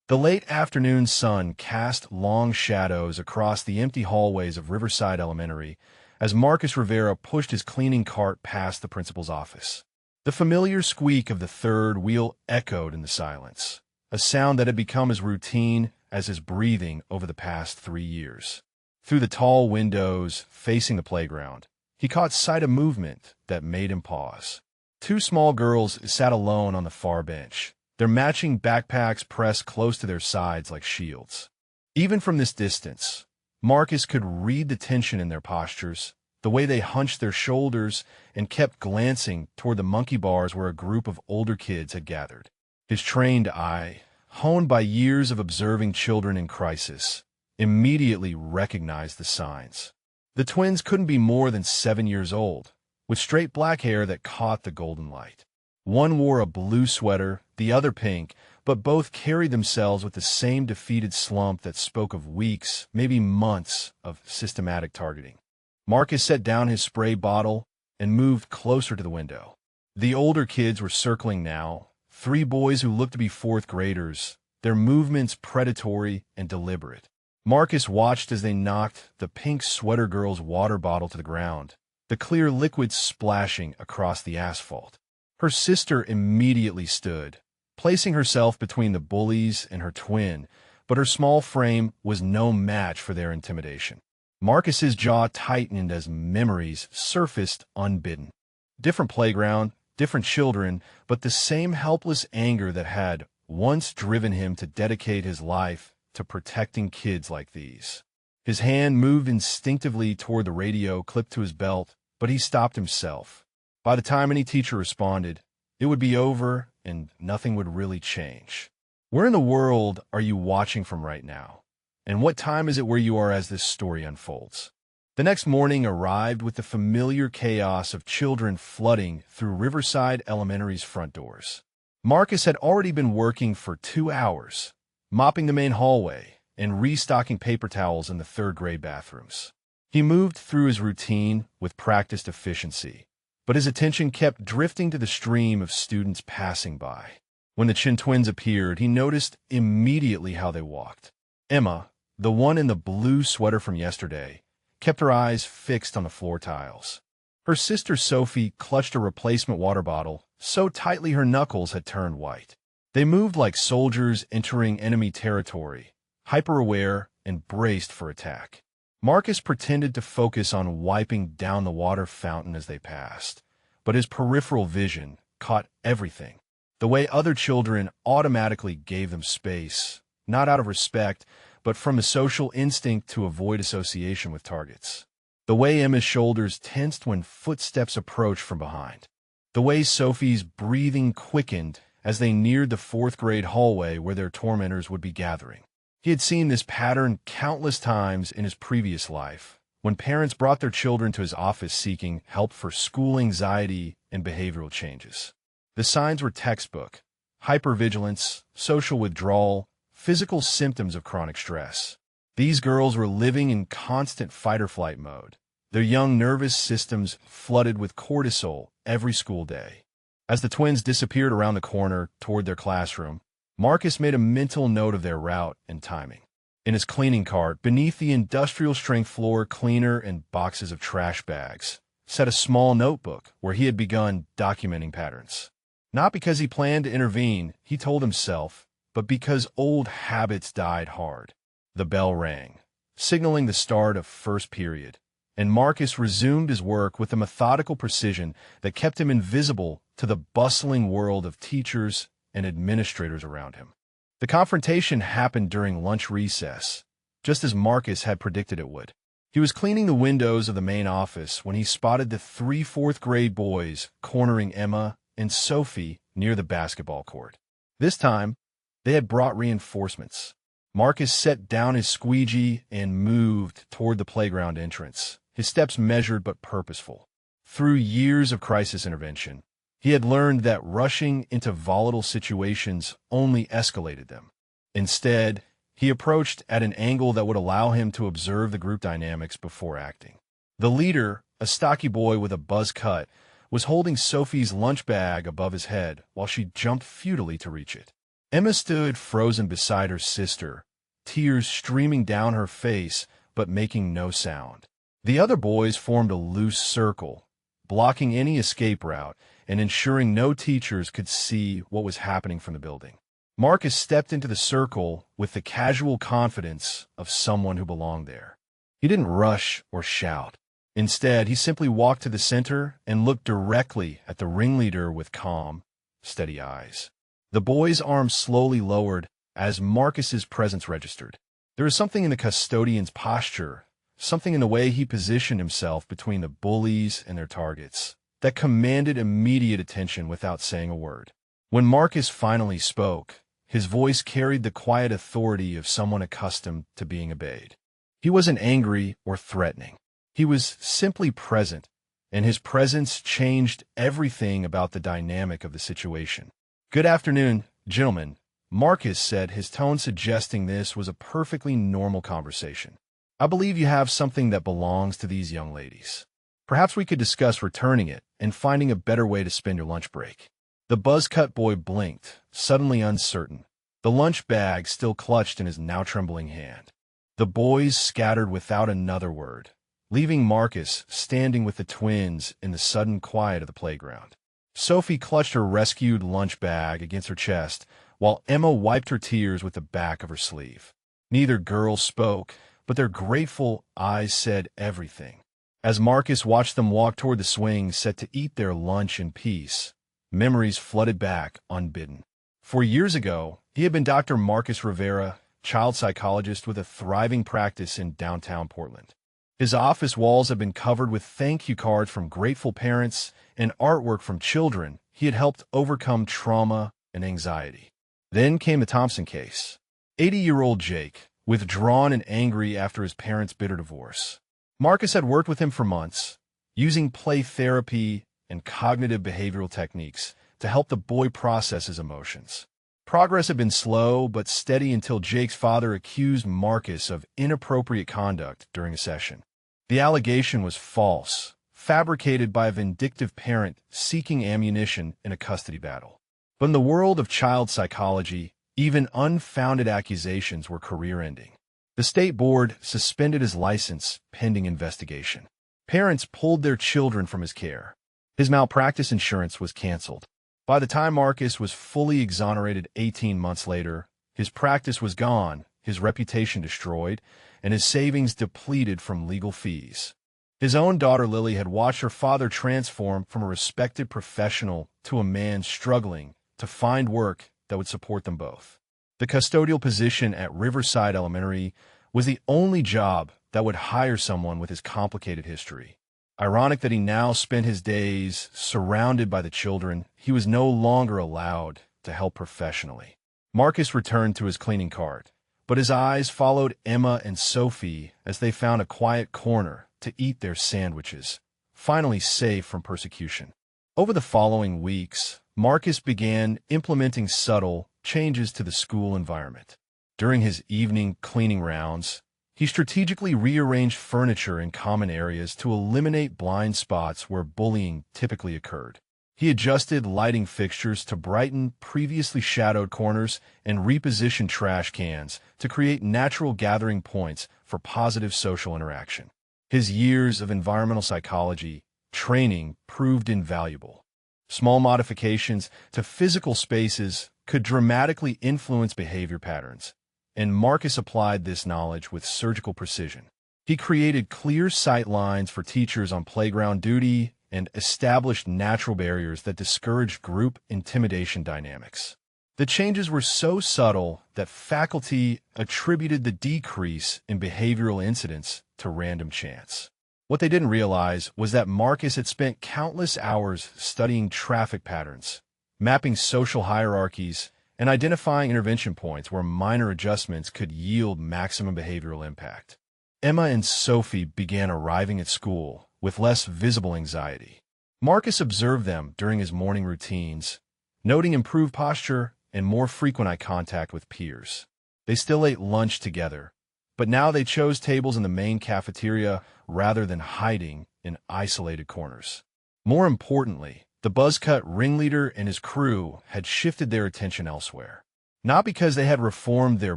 The late afternoon sun cast long shadows across the empty hallways of Riverside Elementary as Marcus Rivera pushed his cleaning cart past the principal's office. The familiar squeak of the third wheel echoed in the silence, a sound that had become as routine as his breathing over the past 3 years. Through the tall windows facing the playground, he caught sight of movement that made him pause. 2 small girls sat alone on the far bench, their matching backpacks pressed close to their sides like shields. Even from this distance, Marcus could read the tension in their postures, the way they hunched their shoulders and kept glancing toward the monkey bars where a group of older kids had gathered. His trained eye, honed by years of observing children in crisis, immediately recognized the signs. The twins couldn't be more than 7 years old, with straight black hair that caught the golden light. One wore a blue sweater, the other pink, but both carried themselves with the same defeated slump that spoke of weeks, maybe months, of systematic targeting. Marcus set down his spray bottle and moved closer to the window. The older kids were circling now, 3 boys who looked to be 4th graders, their movements predatory and deliberate. Marcus watched as they knocked the pink sweater girl's water bottle to the ground, the clear liquid splashing across the asphalt. Her sister immediately stood, placing herself between the bullies and her twin, but her small frame was no match for their intimidation. Marcus's jaw tightened as memories surfaced unbidden. Different playground, different children, but the same helpless anger that had once driven him to dedicate his life to protecting kids like these. His hand moved instinctively toward the radio clipped to his belt, but he stopped himself. By the time any teacher responded, it would be over and nothing would really change. Where in the world are you watching from right now? And what time is it where you are as this story unfolds? The next morning arrived with the familiar chaos of children flooding through Riverside Elementary's front doors. Marcus had already been working for 2 hours, mopping the main hallway and restocking paper towels in the 3rd grade bathrooms. He moved through his routine with practiced efficiency, but his attention kept drifting to the stream of students passing by. When the Chin twins appeared, he noticed immediately how they walked. Emma, the one in the blue sweater from yesterday, kept her eyes fixed on the floor tiles. Her sister Sophie clutched a replacement water bottle so tightly her knuckles had turned white. They moved like soldiers entering enemy territory, hyper-aware and braced for attack. Marcus pretended to focus on wiping down the water fountain as they passed, but his peripheral vision caught everything. The way other children automatically gave them space, not out of respect, but from a social instinct to avoid association with targets. The way Emma's shoulders tensed when footsteps approached from behind. The way Sophie's breathing quickened as they neared the 4th grade hallway where their tormentors would be gathering. He had seen this pattern countless times in his previous life, when parents brought their children to his office seeking help for school anxiety and behavioral changes. The signs were textbook: hypervigilance, social withdrawal, physical symptoms of chronic stress. These girls were living in constant fight-or-flight mode, their young nervous systems flooded with cortisol every school day. As the twins disappeared around the corner toward their classroom, Marcus made a mental note of their route and timing. In his cleaning cart, beneath the industrial-strength floor cleaner and boxes of trash bags, sat a small notebook where he had begun documenting patterns. Not because he planned to intervene, he told himself, but because old habits died hard. The bell rang, signaling the start of first period, and Marcus resumed his work with a methodical precision that kept him invisible to the bustling world of teachers and administrators around him. The confrontation happened during lunch recess, just as Marcus had predicted it would. He was cleaning the windows of the main office when he spotted the 3 4th grade boys cornering Emma and Sophie near the basketball court. This time, they had brought reinforcements. Marcus set down his squeegee and moved toward the playground entrance, his steps measured but purposeful. Through years of crisis intervention, he had learned that rushing into volatile situations only escalated them. Instead, he approached at an angle that would allow him to observe the group dynamics before acting. The leader, a stocky boy with a buzz cut, was holding Sophie's lunch bag above his head while she jumped futilely to reach it. Emma stood frozen beside her sister, tears streaming down her face but making no sound. The other boys formed a loose circle, blocking any escape route and ensuring no teachers could see what was happening from the building. Marcus stepped into the circle with the casual confidence of someone who belonged there. He didn't rush or shout. Instead, he simply walked to the center and looked directly at the ringleader with calm, steady eyes. The boy's arm slowly lowered as Marcus's presence registered. There was something in the custodian's posture, something in the way he positioned himself between the bullies and their targets, that commanded immediate attention without saying a word. When Marcus finally spoke, his voice carried the quiet authority of someone accustomed to being obeyed. He wasn't angry or threatening. He was simply present, and his presence changed everything about the dynamic of the situation. "Good afternoon, gentlemen," Marcus said, his tone suggesting this was a perfectly normal conversation. "I believe you have something that belongs to these young ladies. Perhaps we could discuss returning it and finding a better way to spend your lunch break." The buzz-cut boy blinked, suddenly uncertain, the lunch bag still clutched in his now trembling hand. The boys scattered without another word, leaving Marcus standing with the twins in the sudden quiet of the playground. Sophie clutched her rescued lunch bag against her chest, while Emma wiped her tears with the back of her sleeve. Neither girl spoke, but their grateful eyes said everything. As Marcus watched them walk toward the swing set to eat their lunch in peace, memories flooded back unbidden. 4 years ago, he had been Dr. Marcus Rivera, child psychologist with a thriving practice in downtown Portland. His office walls had been covered with thank you cards from grateful parents and artwork from children he had helped overcome trauma and anxiety. Then came the Thompson case. 80-year-old Jake, withdrawn and angry after his parents' bitter divorce. Marcus had worked with him for months, using play therapy and cognitive behavioral techniques to help the boy process his emotions. Progress had been slow but steady until Jake's father accused Marcus of inappropriate conduct during a session. The allegation was false, fabricated by a vindictive parent seeking ammunition in a custody battle. But in the world of child psychology, even unfounded accusations were career-ending. The state board suspended his license pending investigation. Parents pulled their children from his care. His malpractice insurance was canceled. By the time Marcus was fully exonerated 18 months later, his practice was gone, his reputation destroyed, and his savings depleted from legal fees. His own daughter Lily had watched her father transform from a respected professional to a man struggling to find work that would support them both. The custodial position at Riverside Elementary was the only job that would hire someone with his complicated history. Ironic that he now spent his days surrounded by the children he was no longer allowed to help professionally. Marcus returned to his cleaning cart, but his eyes followed Emma and Sophie as they found a quiet corner to eat their sandwiches, finally safe from persecution. Over the following weeks, Marcus began implementing subtle changes to the school environment. During his evening cleaning rounds, he strategically rearranged furniture in common areas to eliminate blind spots where bullying typically occurred. He adjusted lighting fixtures to brighten previously shadowed corners and repositioned trash cans to create natural gathering points for positive social interaction. His years of environmental psychology training proved invaluable. Small modifications to physical spaces could dramatically influence behavior patterns, and Marcus applied this knowledge with surgical precision. He created clear sight lines for teachers on playground duty and established natural barriers that discouraged group intimidation dynamics. The changes were so subtle that faculty attributed the decrease in behavioral incidents to random chance. What they didn't realize was that Marcus had spent countless hours studying traffic patterns, mapping social hierarchies, and identifying intervention points where minor adjustments could yield maximum behavioral impact. Emma and Sophie began arriving at school with less visible anxiety. Marcus observed them during his morning routines, noting improved posture and more frequent eye contact with peers. They still ate lunch together, but now they chose tables in the main cafeteria rather than hiding in isolated corners. More importantly, the buzzcut ringleader and his crew had shifted their attention elsewhere. not because they had reformed their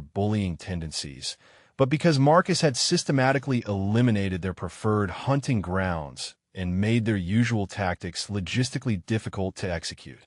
bullying tendencies, but because Marcus had systematically eliminated their preferred hunting grounds and made their usual tactics logistically difficult to execute.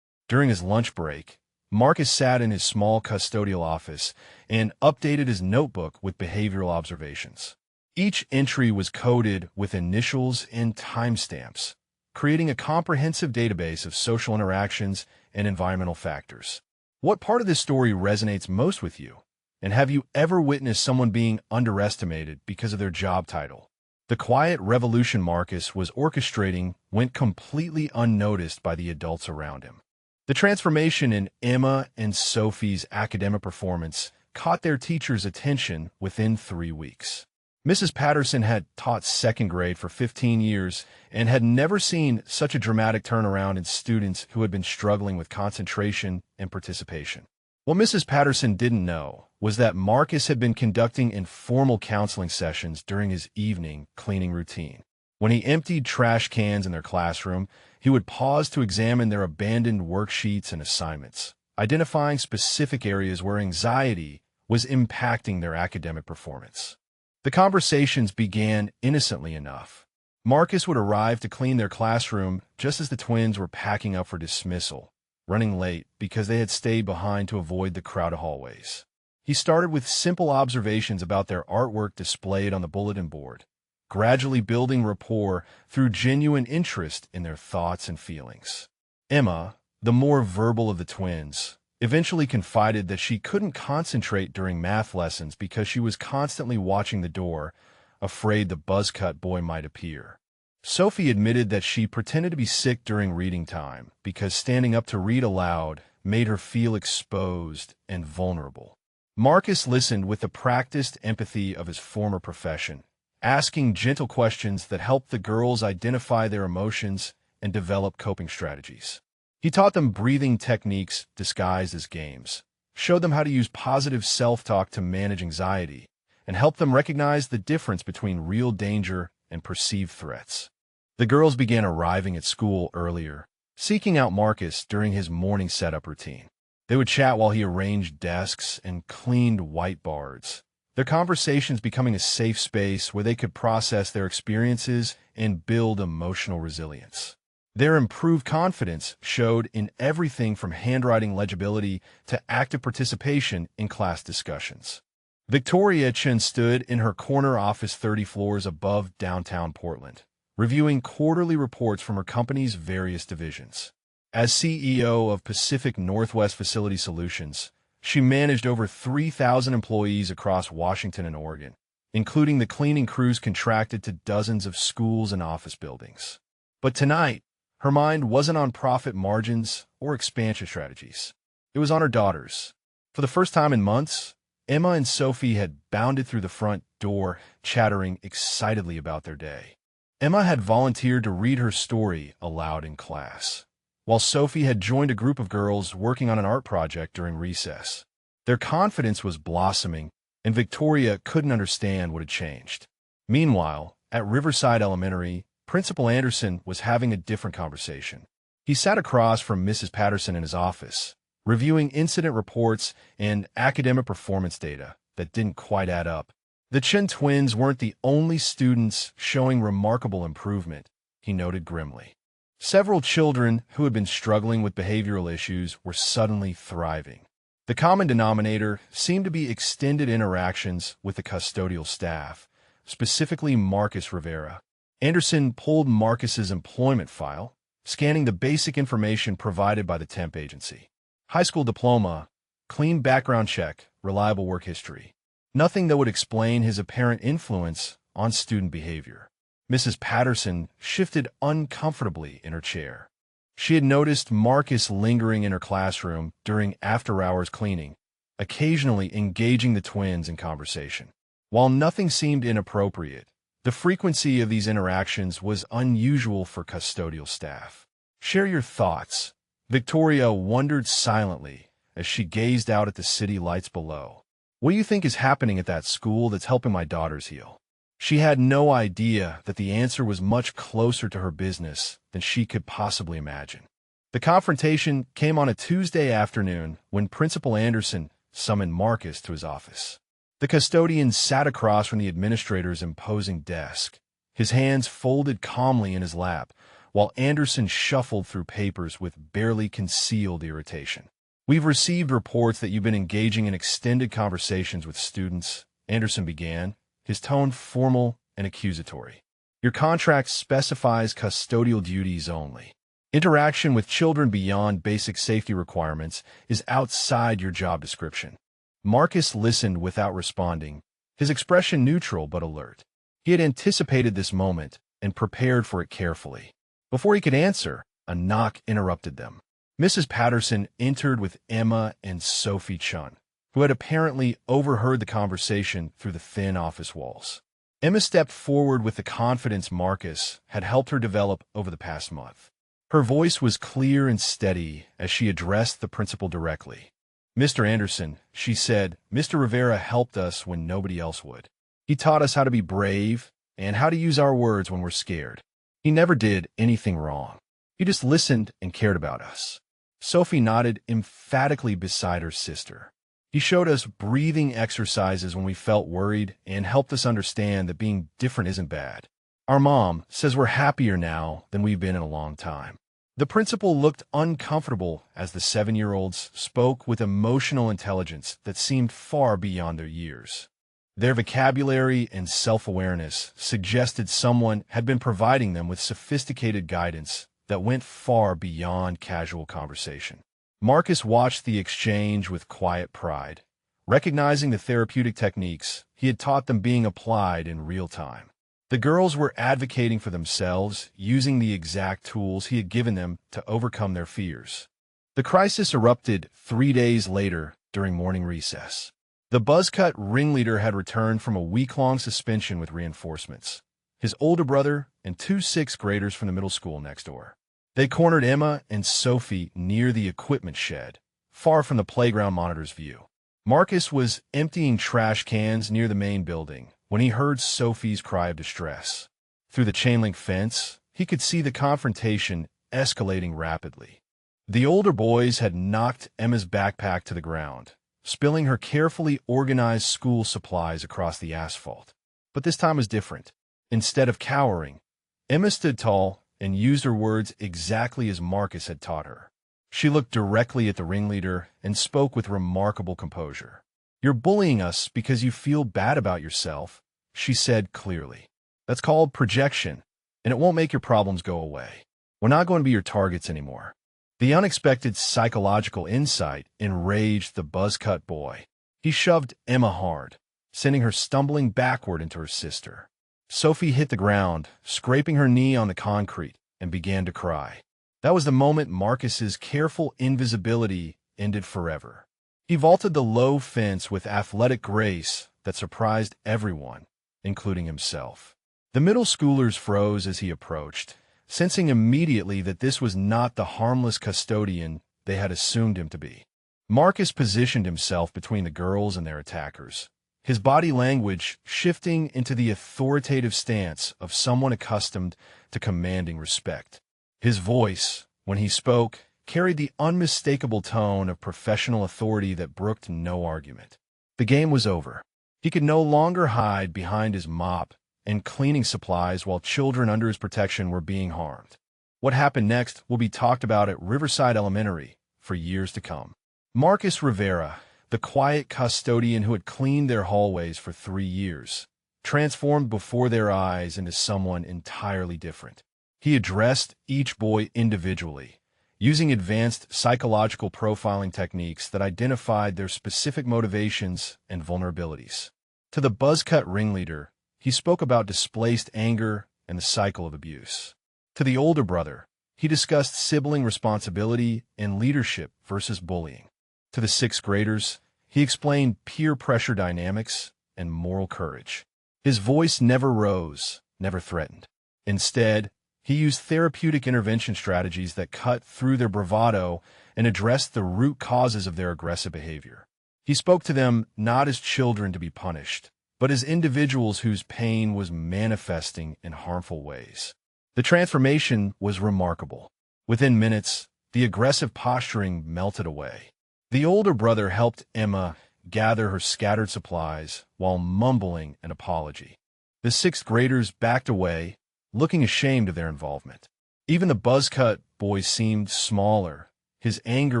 During his lunch break, Marcus sat in his small custodial office and updated his notebook with behavioral observations. Each entry was coded with initials and timestamps, creating a comprehensive database of social interactions and environmental factors. What part of this story resonates most with you? And have you ever witnessed someone being underestimated because of their job title? The quiet revolution Marcus was orchestrating went completely unnoticed by the adults around him. The transformation in Emma and Sophie's academic performance caught their teachers' attention within 3 weeks. Mrs. Patterson had taught second grade for 15 years and had never seen such a dramatic turnaround in students who had been struggling with concentration and participation. What Mrs. Patterson didn't know was that Marcus had been conducting informal counseling sessions during his evening cleaning routine. When he emptied trash cans in their classroom, he would pause to examine their abandoned worksheets and assignments, identifying specific areas where anxiety was impacting their academic performance. The conversations began innocently enough. Marcus would arrive to clean their classroom just as the twins were packing up for dismissal, running late because they had stayed behind to avoid the crowded hallways. He started with simple observations about their artwork displayed on the bulletin board, gradually building rapport through genuine interest in their thoughts and feelings. Emma, the more verbal of the twins, eventually confided that she couldn't concentrate during math lessons because she was constantly watching the door, afraid the buzzcut boy might appear. Sophie admitted that she pretended to be sick during reading time because standing up to read aloud made her feel exposed and vulnerable. Marcus listened with the practiced empathy of his former profession, asking gentle questions that helped the girls identify their emotions and develop coping strategies. He taught them breathing techniques disguised as games, showed them how to use positive self-talk to manage anxiety, and helped them recognize the difference between real danger and perceived threats. The girls began arriving at school earlier, seeking out Marcus during his morning setup routine. They would chat while he arranged desks and cleaned whiteboards, their conversations becoming a safe space where they could process their experiences and build emotional resilience. Their improved confidence showed in everything from handwriting legibility to active participation in class discussions. Victoria Chen stood in her corner office 30 floors above downtown Portland, reviewing quarterly reports from her company's various divisions. As CEO of Pacific Northwest Facility Solutions, she managed over 3,000 employees across Washington and Oregon, including the cleaning crews contracted to dozens of schools and office buildings. But tonight, her mind wasn't on profit margins or expansion strategies. It was on her daughters. For the first time in months, Emma and Sophie had bounded through the front door, chattering excitedly about their day. Emma had volunteered to read her story aloud in class, while Sophie had joined a group of girls working on an art project during recess. Their confidence was blossoming, and Victoria couldn't understand what had changed. Meanwhile, at Riverside Elementary, Principal Anderson was having a different conversation. He sat across from Mrs. Patterson in his office, reviewing incident reports and academic performance data that didn't quite add up. The Chen twins weren't the only students showing remarkable improvement, he noted grimly. Several children who had been struggling with behavioral issues were suddenly thriving. The common denominator seemed to be extended interactions with the custodial staff, specifically Marcus Rivera. Anderson pulled Marcus's employment file, scanning the basic information provided by the temp agency. High school diploma, clean background check, reliable work history. Nothing that would explain his apparent influence on student behavior. Mrs. Patterson shifted uncomfortably in her chair. She had noticed Marcus lingering in her classroom during after-hours cleaning, occasionally engaging the twins in conversation. While nothing seemed inappropriate, the frequency of these interactions was unusual for custodial staff. Share your thoughts. Victoria wondered silently as she gazed out at the city lights below. What do you think is happening at that school that's helping my daughters heal? She had no idea that the answer was much closer to her business than she could possibly imagine. The confrontation came on a Tuesday afternoon when Principal Anderson summoned Marcus to his office. The custodian sat across from the administrator's imposing desk, his hands folded calmly in his lap, while Anderson shuffled through papers with barely concealed irritation. "We've received reports that you've been engaging in extended conversations with students," Anderson began, his tone formal and accusatory. "Your contract specifies custodial duties only. Interaction with children beyond basic safety requirements is outside your job description." Marcus listened without responding, his expression neutral but alert. He had anticipated this moment and prepared for it carefully. Before he could answer, a knock interrupted them. Mrs. Patterson entered with Emma and Sophie Chun, who had apparently overheard the conversation through the thin office walls. Emma stepped forward with the confidence Marcus had helped her develop over the past month. Her voice was clear and steady as she addressed the principal directly. "Mr. Anderson," she said, "Mr. Rivera helped us when nobody else would. He taught us how to be brave and how to use our words when we're scared. He never did anything wrong. He just listened and cared about us." Sophie nodded emphatically beside her sister. "He showed us breathing exercises when we felt worried and helped us understand that being different isn't bad. Our mom says we're happier now than we've been in a long time." The principal looked uncomfortable as the 7-year-olds spoke with emotional intelligence that seemed far beyond their years. Their vocabulary and self-awareness suggested someone had been providing them with sophisticated guidance that went far beyond casual conversation. Marcus watched the exchange with quiet pride, recognizing the therapeutic techniques he had taught them being applied in real time. The girls were advocating for themselves, using the exact tools he had given them to overcome their fears. The crisis erupted 3 days later during morning recess. The buzzcut ringleader had returned from a week-long suspension with reinforcements, his older brother and 2 sixth graders from the middle school next door. They cornered Emma and Sophie near the equipment shed, far from the playground monitor's view. Marcus was emptying trash cans near the main building when he heard Sophie's cry of distress. Through the chain-link fence, he could see the confrontation escalating rapidly. The older boys had knocked Emma's backpack to the ground, spilling her carefully organized school supplies across the asphalt. But this time was different. Instead of cowering, Emma stood tall and used her words exactly as Marcus had taught her. She looked directly at the ringleader and spoke with remarkable composure. "You're bullying us because you feel bad about yourself," she said clearly. "That's called projection, and it won't make your problems go away. We're not going to be your targets anymore." The unexpected psychological insight enraged the buzz-cut boy. He shoved Emma hard, sending her stumbling backward into her sister. Sophie hit the ground, scraping her knee on the concrete, and began to cry. That was the moment Marcus's careful invisibility ended forever. He vaulted the low fence with athletic grace that surprised everyone, including himself. The middle schoolers froze as he approached, sensing immediately that this was not the harmless custodian they had assumed him to be. Marcus positioned himself between the girls and their attackers, his body language shifting into the authoritative stance of someone accustomed to commanding respect. His voice, when he spoke, carried the unmistakable tone of professional authority that brooked no argument. The game was over. He could no longer hide behind his mop and cleaning supplies while children under his protection were being harmed. What happened next will be talked about at Riverside Elementary for years to come. Marcus Rivera, the quiet custodian who had cleaned their hallways for 3 years, transformed before their eyes into someone entirely different. He addressed each boy individually, using advanced psychological profiling techniques that identified their specific motivations and vulnerabilities. To the buzzcut ringleader, he spoke about displaced anger and the cycle of abuse. To the older brother, he discussed sibling responsibility and leadership versus bullying. To the sixth graders, he explained peer pressure dynamics and moral courage. His voice never rose, never threatened. Instead, he used therapeutic intervention strategies that cut through their bravado and addressed the root causes of their aggressive behavior. He spoke to them not as children to be punished, but as individuals whose pain was manifesting in harmful ways. The transformation was remarkable. Within minutes, The aggressive posturing melted away. The older brother helped Emma gather her scattered supplies while mumbling an apology. The sixth graders backed away, looking ashamed of their involvement. Even the buzzcut boy seemed smaller, his anger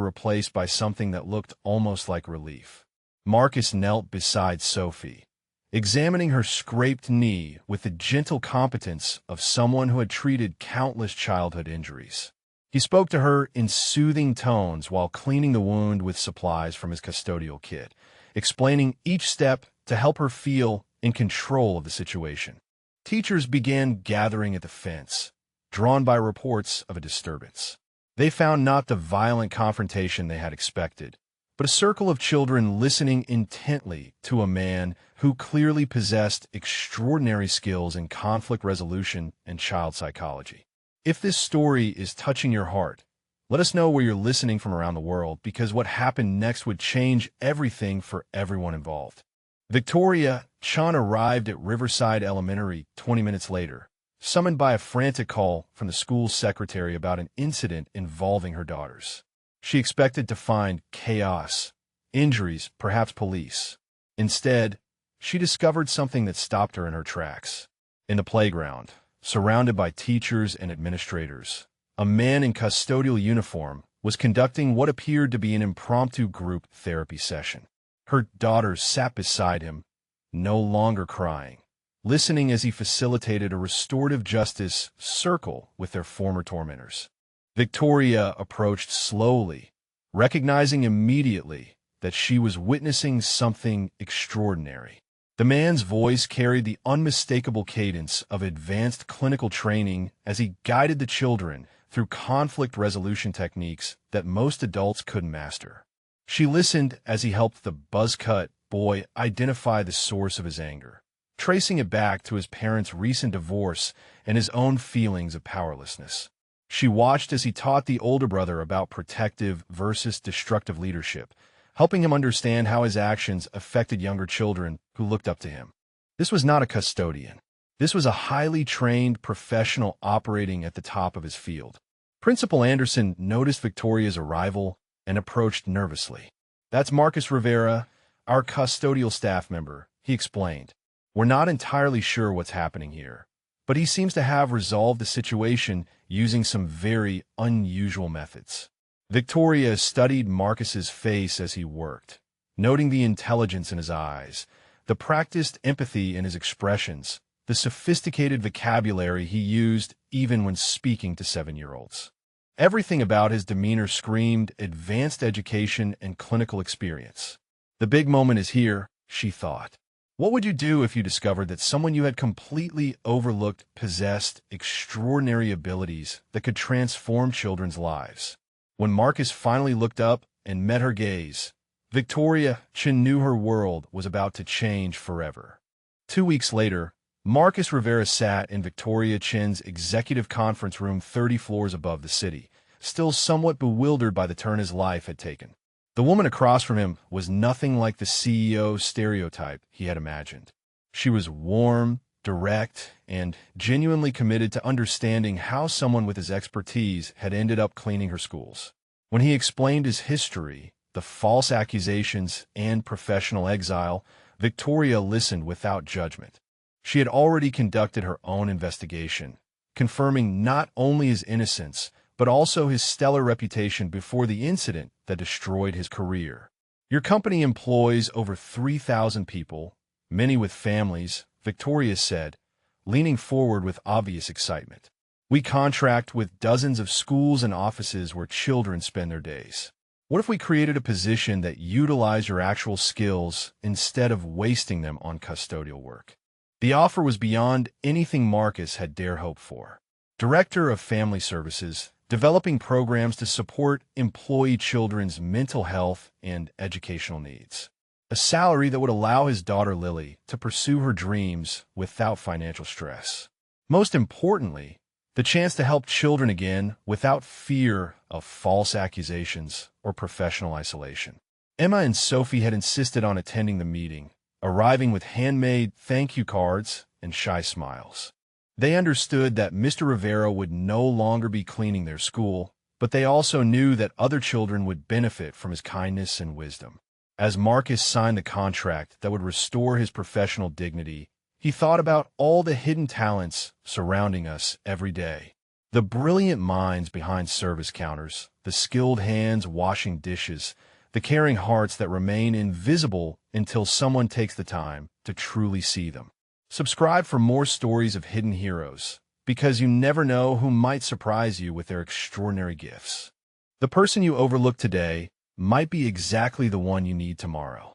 replaced by something that looked almost like relief. Marcus knelt beside Sophie, examining her scraped knee with the gentle competence of someone who had treated countless childhood injuries. He spoke to her in soothing tones while cleaning the wound with supplies from his custodial kit, explaining each step to help her feel in control of the situation. Teachers began gathering at the fence, drawn by reports of a disturbance. They found not the violent confrontation they had expected, but a circle of children listening intently to a man who clearly possessed extraordinary skills in conflict resolution and child psychology. If this story is touching your heart, let us know where you're listening from around the world, because what happened next would change everything for everyone involved. Victoria Chan arrived at Riverside Elementary 20 minutes later, summoned by a frantic call from the school's secretary about an incident involving her daughters. She expected to find chaos, injuries, perhaps police. Instead, she discovered something that stopped her in her tracks. In the playground, surrounded by teachers and administrators, a man in custodial uniform was conducting what appeared to be an impromptu group therapy session. Her daughters sat beside him, no longer crying, listening as he facilitated a restorative justice circle with their former tormentors. Victoria approached slowly, recognizing immediately that she was witnessing something extraordinary. The man's voice carried the unmistakable cadence of advanced clinical training as he guided the children through conflict resolution techniques that most adults couldn't master. She listened as he helped the buzzcut boy identify the source of his anger, tracing it back to his parents' recent divorce and his own feelings of powerlessness. She watched as he taught the older brother about protective versus destructive leadership, helping him understand how his actions affected younger children who looked up to him. This was not a custodian. This was a highly trained professional operating at the top of his field. Principal Anderson noticed Victoria's arrival and approached nervously. "That's Marcus Rivera, our custodial staff member," he explained. "We're not entirely sure what's happening here, but he seems to have resolved the situation using some very unusual methods." Victoria studied Marcus's face as he worked, noting the intelligence in his eyes, the practiced empathy in his expressions, the sophisticated vocabulary he used even when speaking to 7-year-olds. Everything about his demeanor screamed advanced education and clinical experience. The big moment is here, she thought. What would you do if you discovered that someone you had completely overlooked possessed extraordinary abilities that could transform children's lives? When Marcus finally looked up and met her gaze, Victoria Chin knew her world was about to change forever. 2 weeks later, Marcus Rivera sat in Victoria Chin's executive conference room 30 floors above the city, still somewhat bewildered by the turn his life had taken. The woman across from him was nothing like the CEO stereotype he had imagined. She was warm, direct, and genuinely committed to understanding how someone with his expertise had ended up cleaning her schools. When he explained his history, the false accusations, and professional exile, Victoria listened without judgment. She had already conducted her own investigation, confirming not only his innocence, but also his stellar reputation before the incident that destroyed his career. "Your company employs over 3,000 people, many with families," Victoria said, leaning forward with obvious excitement. "We contract with dozens of schools and offices where children spend their days. What if we created a position that utilized your actual skills instead of wasting them on custodial work?" The offer was beyond anything Marcus had dared hope for. Director of Family Services, developing programs to support employee children's mental health and educational needs. A salary that would allow his daughter Lily to pursue her dreams without financial stress. Most importantly, the chance to help children again without fear of false accusations or professional isolation. Emma and Sophie had insisted on attending the meeting, arriving with handmade thank you cards and shy smiles. They understood that Mr. Rivera would no longer be cleaning their school, but they also knew that other children would benefit from his kindness and wisdom. As Marcus signed the contract that would restore his professional dignity, he thought about all the hidden talents surrounding us every day. The brilliant minds behind service counters, the skilled hands washing dishes, the caring hearts that remain invisible until someone takes the time to truly see them. Subscribe for more stories of hidden heroes, because you never know who might surprise you with their extraordinary gifts. The person you overlook today might be exactly the one you need tomorrow.